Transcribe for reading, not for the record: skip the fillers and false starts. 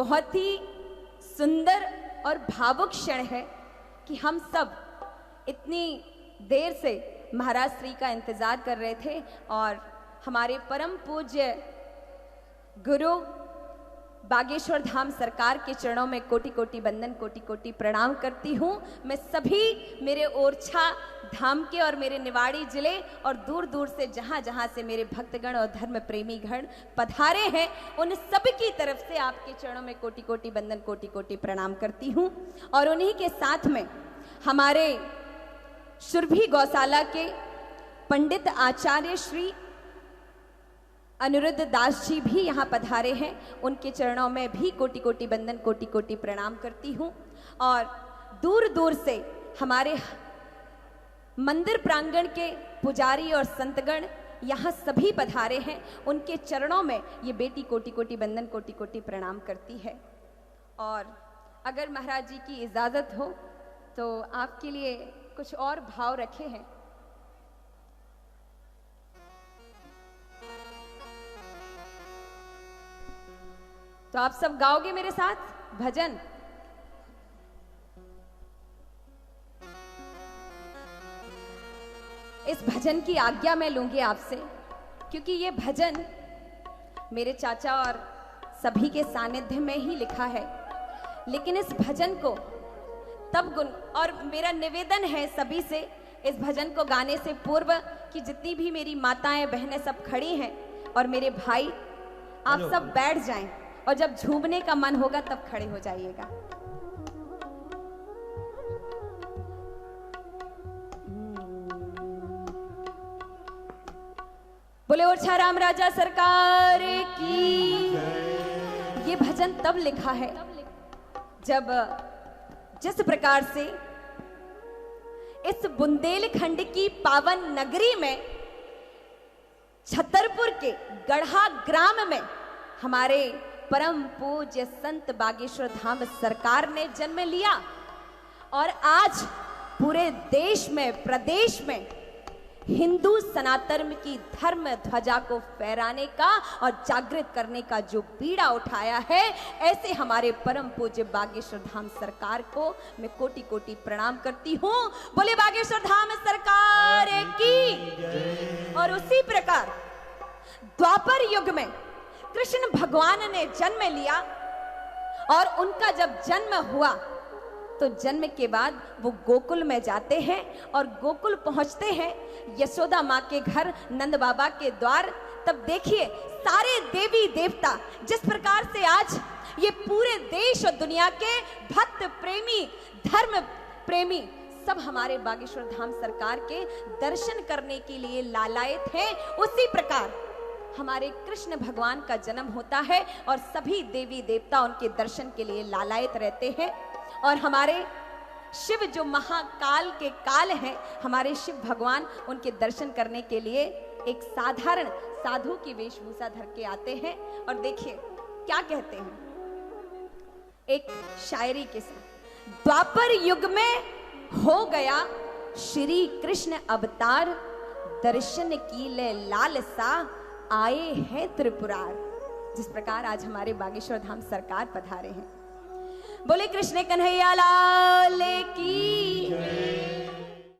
बहुत ही सुंदर और भावुक क्षण है कि हम सब इतनी देर से महाराज श्री का इंतजार कर रहे थे और हमारे परम पूज्य गुरु बागेश्वर धाम सरकार के चरणों में कोटि कोटि वंदन, कोटि कोटि प्रणाम करती हूँ। मैं सभी मेरे ओरछा धाम के और मेरे निवाड़ी जिले और दूर दूर से जहाँ जहाँ से मेरे भक्तगण और धर्म प्रेमी गण पधारे हैं, उन सब की तरफ से आपके चरणों में कोटि कोटि वंदन, कोटि कोटि प्रणाम करती हूँ। और उन्हीं के साथ में हमारे सुरभि गौशाला के पंडित आचार्य श्री अनिरुद्ध दास जी भी यहाँ पधारे हैं, उनके चरणों में भी कोटि कोटि वंदन, कोटि कोटि प्रणाम करती हूँ। और दूर दूर से हमारे मंदिर प्रांगण के पुजारी और संतगण यहाँ सभी पधारे हैं, उनके चरणों में ये बेटी कोटि कोटि वंदन, कोटि कोटि प्रणाम करती है। और अगर महाराज जी की इजाज़त हो तो आपके लिए कुछ और भाव रखे हैं। तो आप सब गाओगे मेरे साथ भजन? इस भजन की आज्ञा मैं लूंगी आपसे, क्योंकि ये भजन मेरे चाचा और सभी के सानिध्य में ही लिखा है। लेकिन इस भजन को तब गुण, और मेरा निवेदन है सभी से, इस भजन को गाने से पूर्व कि जितनी भी मेरी माताएं बहनें सब खड़ी हैं और मेरे भाई, आप सब बैठ जाएं और जब झूमने का मन होगा तब खड़े हो जाइएगा। बोले ओरछा राम राजा सरकार की। ये भजन तब लिखा है जब जिस प्रकार से इस बुंदेलखंड की पावन नगरी में छतरपुर के गढ़ा ग्राम में हमारे परम पूज्य संत बागेश्वर धाम सरकार ने जन्म लिया और आज पूरे देश में, प्रदेश में हिंदू सनातन की धर्म ध्वजा को फहराने का और जागृत करने का जो बीड़ा उठाया है, ऐसे हमारे परम पूज्य बागेश्वर धाम सरकार को मैं कोटि कोटि प्रणाम करती हूँ। बोले बागेश्वर धाम सरकार की। और उसी प्रकार द्वापर युग में कृष्ण भगवान ने जन्म लिया और उनका जब जन्म हुआ तो जन्म के बाद वो गोकुल में जाते हैं और गोकुल पहुंचते हैं यशोदा माँ के घर, नंद बाबा के द्वार। तब देखिए सारे देवी देवता, जिस प्रकार से आज ये पूरे देश और दुनिया के भक्त प्रेमी, धर्म प्रेमी सब हमारे बागेश्वर धाम सरकार के दर्शन करने के लिए लालायित हैं, उसी प्रकार हमारे कृष्ण भगवान का जन्म होता है और सभी देवी देवता उनके दर्शन के लिए लालायित रहते हैं। और हमारे शिव जो महाकाल के काल हैं, हमारे शिव भगवान उनके दर्शन करने के लिए एक साधारण साधु की वेशभूषा धर के आते हैं। और देखिए क्या कहते हैं एक शायरी के साथ। द्वापर युग में हो गया श्री कृष्ण अवतार, दर्शन की ले लालसा आए हैं त्रिपुरार। जिस प्रकार आज हमारे बागेश्वर धाम सरकार पधारे हैं। बोले कृष्ण कन्हैया लाल की।